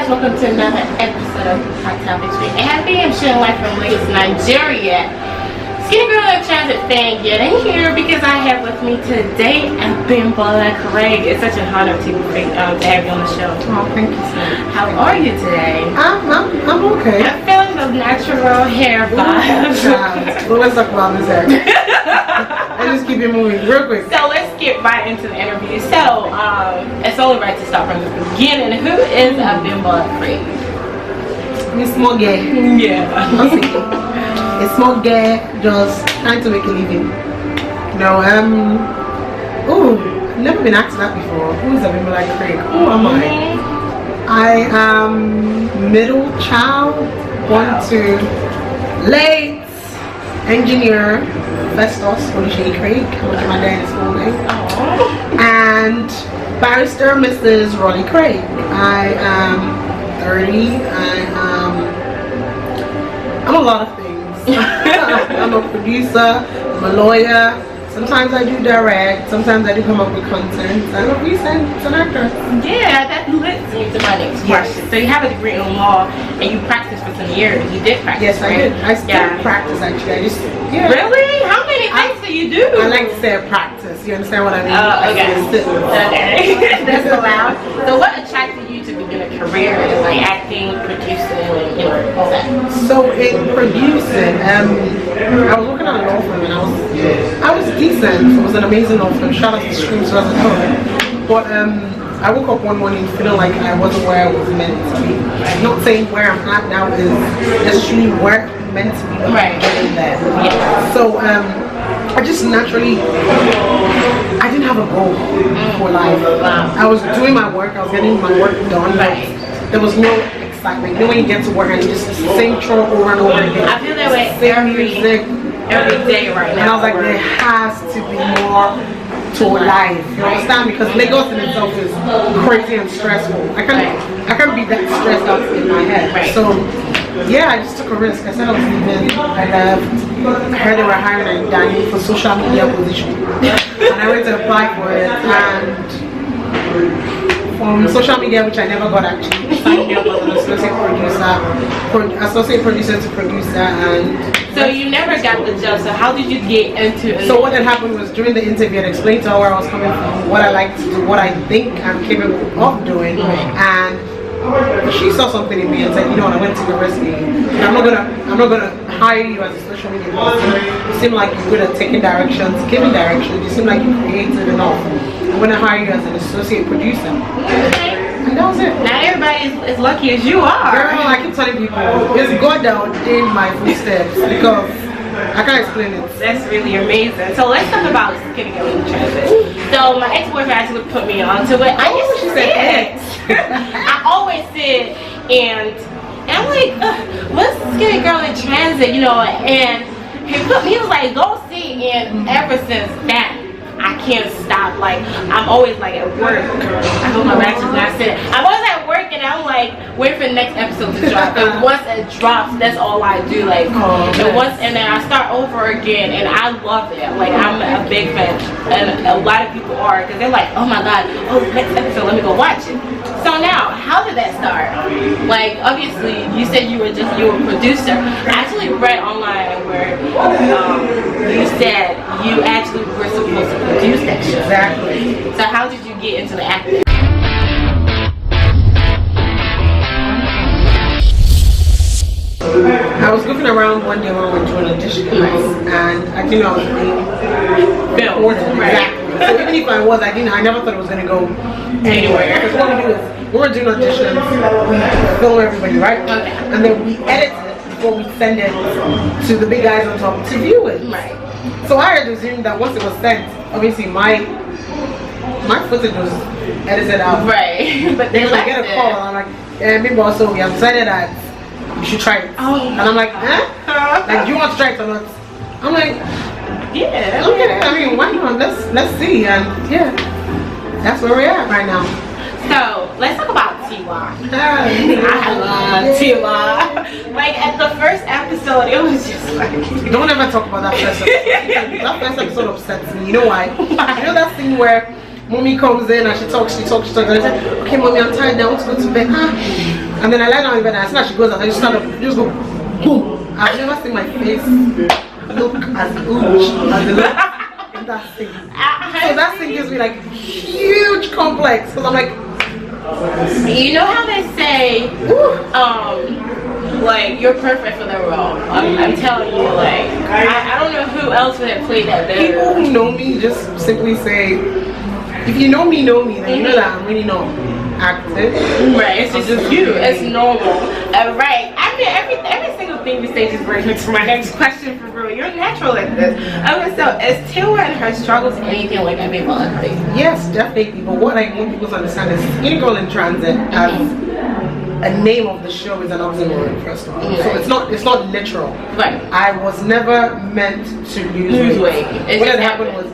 guys, welcome to another episode of Hot Topics with Abby. I'm sharing life from Lagos, Nigeria. Skinny Girl of Transit fan getting here because I have with me today Abimbola. Craig. It's such an honor to have you on the show. Oh, thank you, sir. How are you today? I'm okay. I'm feeling the natural hair vibes. Well, let's talk about this hair. Let's just keep it moving real quick. So let's get right into the interview. So it's only right to start from the beginning. Who is Abimbola Craig? I'm a small girl. Yeah. A small girl just trying to make a living. No, oh, I've never been asked that before. Who is Abimbola Craig? Who am I? I am middle child, born to late engineer Festus Craig, which my dad is full name, and barrister Mrs. Rolly Craig. I am 30. I'm a lot of things. I'm a producer, I'm a lawyer, sometimes I do direct, sometimes I do come up with content, I'm a recent actor. Yeah, that leads me to my next question. So you have a degree in law and you practiced for some years. You did practice, yes, I did. I still practice actually. I just Really? How many things do you do? I like to say practice. You understand what I mean? Oh, okay. Okay. That's allowed. So what attracted you to begin a career in like acting, producing, and all that? So in producing, I was working on a law firm and I was decent. It was an amazing law firm. Shout out to Screams as a time. But I woke up one morning feeling like I wasn't where I was meant to be. Not saying where I'm at now is necessarily where I'm meant to be, but I'm getting there. Yeah. So I just naturally, I didn't have a goal for life. I was doing my work, I was getting my work done. There was no excitement. You know when you get to work and you just sing troll over and over again. I feel that way every day right now. And I was like, there has to be more to life. You understand? Because Lagos in itself is crazy and stressful. I can't be that stressed out in my head. So yeah, I just took a risk. I said I was leaving. I left. I heard they were hiring a Danny for social media position. And I went to apply for it, and from social media, which I never got actually, signed me up as an associate producer to producer. And so you never got the job. So how did you get into it? So what had happened was during the interview, I explained to her where I was coming from, what I like to do, what I think I'm capable of doing, and she saw something in me and said, you know what, I went to university. I'm not gonna hire you as a social media person. You seem like you're good at taking directions, giving directions. You seem like you're creative enough. I'm gonna hire you as an associate producer. And that was it. Not everybody is as lucky as you are. Girl, I keep telling people, it's God that ordained my footsteps because I can't explain it. That's really amazing. So let's talk about Skinny Girl in Transit. So my ex-boyfriend actually put me onto it. I used to say it. I always said, and I'm like, what's Skinny Girl in Transit? You know, and he was like, go see. And ever since that, I can't stop. Like, I'm always like at work. I hope my matches not said. I'm always at work and I'm like waiting for the next episode to drop. And once it drops, that's all I do. Like, and then I start over again, and I love it. Like, I'm a big fan, and a lot of people are, because they're like, oh my god, next episode, let me go watch it. So now, how did that start? Like, obviously, you said you were a producer. I actually read online where you said you actually were supposed to produce that show. Exactly. So how did you get into the acting? I was looking around one day when we were doing auditions, and I think I was being filmed. Exactly. So even if I never thought it was gonna go anywhere. Because what we do is, when we're doing auditions, we film everybody, right? Okay. And then we edit it before we send it to the big guys on top to view it. Right. So I had assumed that once it was sent, obviously my footage was edited out. Right. But then I get a call, and I'm like, maybe also we have decided that you should try it. Oh. And I'm like, like, do you want to try it or not? I'm like, yeah, okay. I mean, why not? Let's see. And yeah, that's where we're at right now. So let's talk about Tiwa. I love Tiwa. Like at the first episode, it was just like, don't ever talk about that first episode. That first episode upsets me. You know why? You know that thing where mommy comes in and she talks and I say, okay mommy, I'm tired now, I want to go to bed. And then I lie down in bed and as soon as she goes out, I just stand up, just go, boom. I've never seen my face look as huge as the look in that thing. So that thing gives me like huge complex because I'm like, you know how they say, like you're perfect for the role. I'm telling you, like I don't know who else would have played that better. People who know me just simply say, if you know me, then you know that I'm really not active. Right, it's just you. It's normal. Right. I mean, every single thing you say just brings me to my next question for real. You're natural at this. Okay, so is Tiwa and her struggles anything like Abimbola? Yes, definitely. But what I want people to understand is Skinny Girl in Transit as a name of the show is an oxymoron, first of all. So it's not literal. Right. I was never meant to lose weight. What had happened was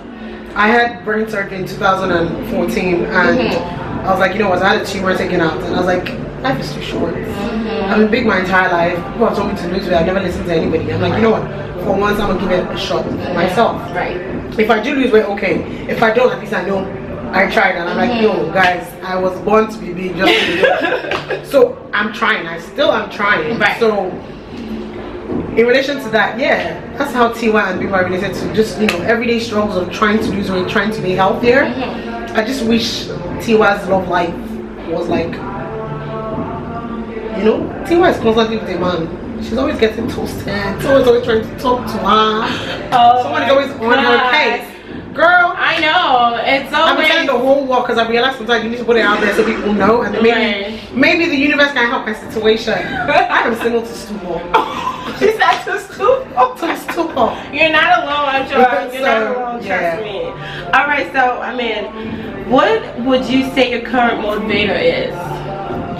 I had brain surgery in 2014 and I was like, you know what, I had a tumor taken out and I was like, life is too short. I've been big my entire life. People have told me to lose weight. I've never listened to anybody. I'm like, you know what, for once I'm gonna give it a shot for myself. Right. If I do lose weight, okay. If I don't, at least I know I tried. And I'm like, yo guys, I was born to be big, just to be big. So I'm trying. I still am trying. Right. So in relation to that, yeah, that's how Tiwa and people are related to just, you know, everyday struggles of trying to lose weight, trying to be healthier. I just wish Tiwa's love life was like, you know, Tiwa is constantly with a man. She's always getting toasted. Someone's always trying to talk to her. Someone is always on her case. Girl, I know. It's always... I'm telling the whole world because I realized sometimes you need to put it out there so people know, and then maybe the universe can help my situation. I am single to stupor. She's not too stupor. To stupor. You're not alone, I'm sure. You're not alone, trust me. Alright, so, I mean, what would you say your current motivator is?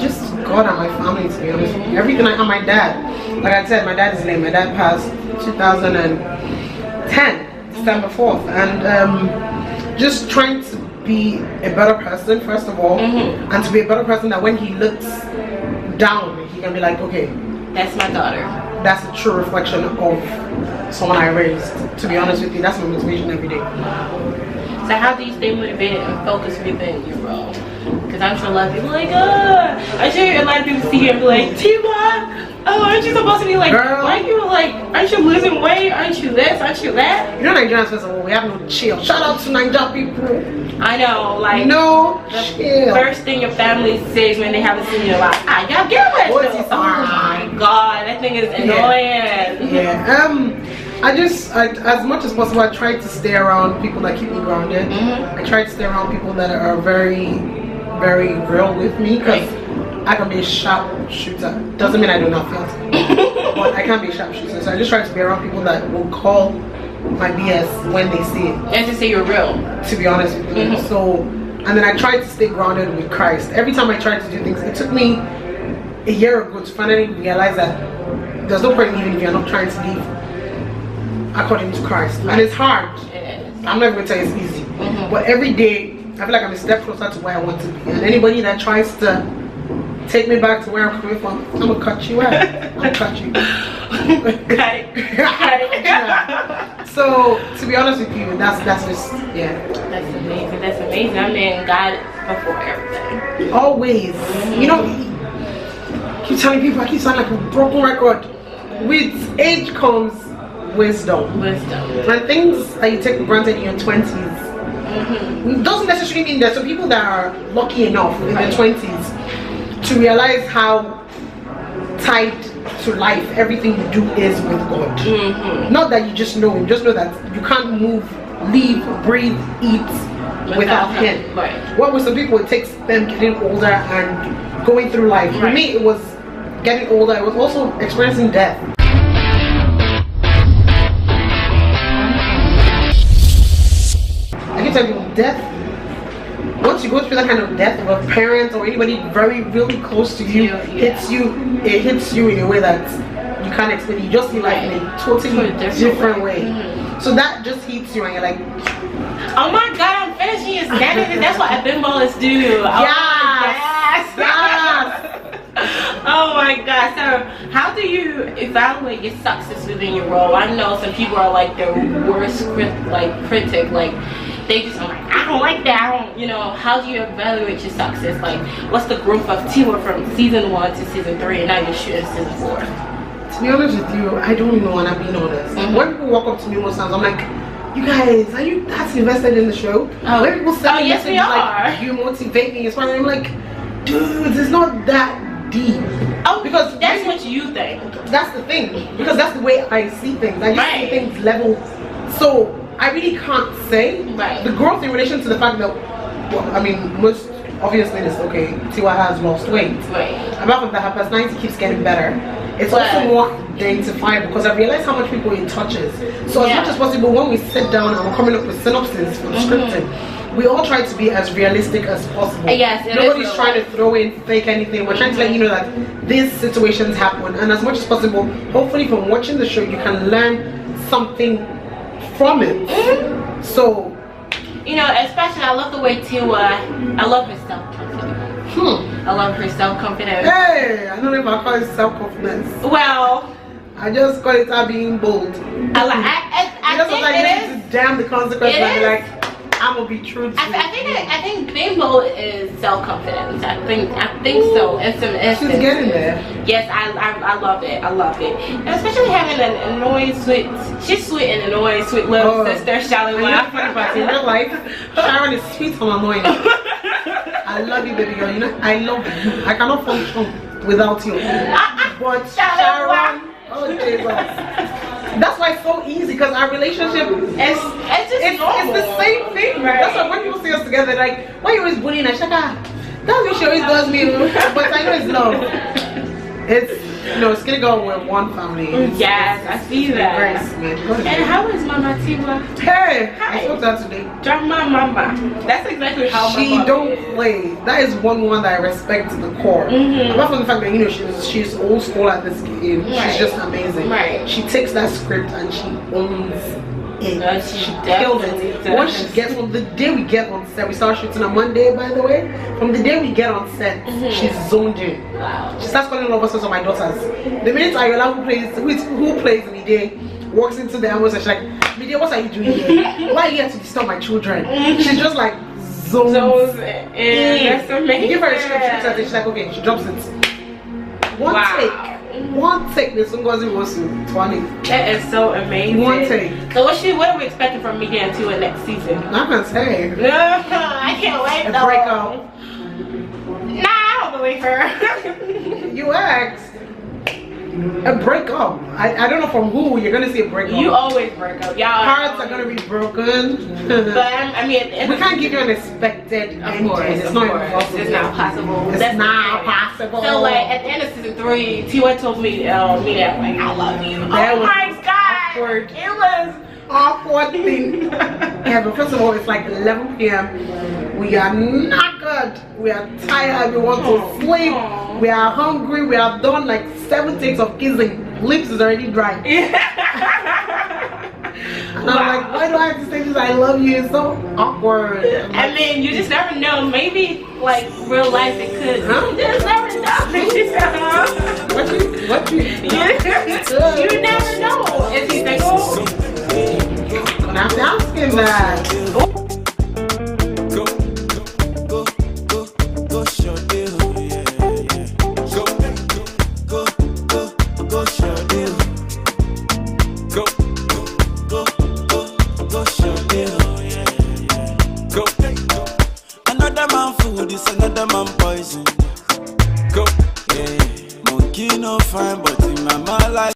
Just God and my family, to be honest. Everything and my dad. Like I said, my dad is late. My dad passed 2010. December 4th, and just trying to be a better person first of all, and to be a better person that when he looks down he can be like, okay, that's my daughter. That's a true reflection of someone I raised. To be honest with you, that's my motivation every day. So how do you stay motivated and focused within your role? Because I'm sure a lot of people are like, I'm sure a lot of people see you and be like, Tiwa, oh, aren't you supposed to be like, girl, why are you like, aren't you losing weight? Aren't you this? Aren't you that? You know, Nigerians, first of all, we have no chill. Shout out to Nigerian people. I know, like, no chill. First thing your family says when they haven't seen you, like, I gotta get away. Oh my God, that thing is annoying. I just, as much as possible, I try to stay around people that keep me grounded. I try to stay around people that are very, very real with me, because I can be a sharp shooter. Doesn't mean I do not feel it, but I can be a sharp shooter. So I just try to be around people that will call my BS when they see it. And to say you're real. To be honest with you. So, and then I try to stay grounded with Christ. Every time I try to do things, it took me a year ago to finally realize that there's no point even if you're not trying to live according to Christ. And it's hard. I'm never going to tell you it's easy. But every day, I feel like I'm a step closer to where I want to be. And anybody that tries to take me back to where I'm coming from, I'm going to cut you out. I'm going to cut you. Cut it. So, to be honest with you, that's just, yeah. That's amazing. That's amazing. I mean, God before everything. Always. You know, I keep telling people I keep sounding like a broken record. With age comes wisdom. And things that you take for granted in your 20s doesn't necessarily mean that. So people that are lucky enough in their 20s to realize how tied to life everything you do is with God. Not that you just know Him, just know that you can't move, live, breathe, eat without Him. What with some people, it takes them getting older and going through life. For me, it was getting older. It was also experiencing death. I can tell you, death, once you go through that kind of death of a parent or anybody very, really close to you, it hits you in a way that you can't explain. You just see life in a totally different way. So that just hits you and you're like, oh my God, I'm finishing your standard. That's what Abimbolas do. Yes. Oh my God. So how do you evaluate your success within your role? I know some people are like their worst critic. Like they just, I'm like, I don't like that. I don't, you know, how do you evaluate your success? Like, what's the growth of Tiwa from season 1 to season 3 and now you're shooting season 4? To be honest with you, I don't know, and I'm being honest. When people walk up to me most times, I'm like, you guys, are you that invested in the show? When people send me yes, we messages are. like, you motivate me, inspire me, I'm like, dude, it's not that deep. Because that's what you think. That's the thing. Because that's the way I see things. I just see things level. So I really can't say the growth in relation to the fact that, well, I mean, most obviously it's okay. Tiwa has lost weight. Apart from that, her personality keeps getting better. It's also more identifiable because I realize how much people it touches. So as much as possible, when we sit down and we're coming up with synopsis for the scripting, we all try to be as realistic as possible. Yes, nobody's trying to throw in fake anything. We're trying to let you know that these situations happen, and as much as possible, hopefully from watching the show you can learn something from it. So, you know, especially I love the way Tiwa, I love her self-confidence. I love her self-confidence. Hey, I don't know if I call it self-confidence. Well, I just call it her being bold. I think it is. To damn the consequences and be like, I'm gonna be true to I think being bold is self-confidence. I think so. She's getting there. Yes, I love it. I love it. And especially having an annoying, she's sweet and annoying, sweet little sister, Charlotte. In real life, Sharon is sweet and annoying. I love you, baby girl. You know, I love you. I cannot function without you. But Sharon, oh Jesus. That's why it's so easy, because our relationship it's the same thing. That's why when people see us together, like, why are you always bullying Ashaka? That's what she always does me. But I know it's love. It's, you know, it's gonna go with one family. Yes, I see that. And how is Mama Tiwa? Hey, I spoke to her today. Drama Mama. That's exactly how she don't play. That is one woman that I respect to the core. Apart from the fact that, you know, she's old school at this game. She's just amazing. She takes that script and she owns it. She killed it. Once she gets, from the day we get on set, we start shooting on Monday, by the way. From the day we get on set, she's zoned in. She starts calling all of us my daughters. The minute Ayola, who plays Mide, walks into the house and she's like, Mide, what are you doing here? Why are you here to disturb my children? She's just like zones in. That's amazing. Give her a script, and she's like, okay, she drops it. One take, the Sungozi was to 20. That is so amazing. One take. So what are we expecting from Mide and Tiwa next season? I'm gonna say. I can't wait though. A breakup. Nah, I don't believe her. You asked. A breakup. I don't know from who you're gonna see a breakup. You always break up. Y'all hearts are gonna be broken. But I mean, we can't give you an expected ending. It's not possible. It's not possible. It's not possible. So like at the end of season 3, Tiwa told me that like, I love you. That oh my god. Awkward. It was awkward thing. Yeah, but first of all, it's like 11 p.m. We are knackered. We are tired. We want to sleep. We are hungry. We have done like 7 takes of kissing. Lips is already dry. And I'm like, why do I have to say this? I love you. It's so awkward. I mean, you just never know. Maybe like real life it could. You just never know. What you you never know. Is he single? I'm asking that. Another man food is another man poison. Go, yeah. Monkey no fine, but in my mind like.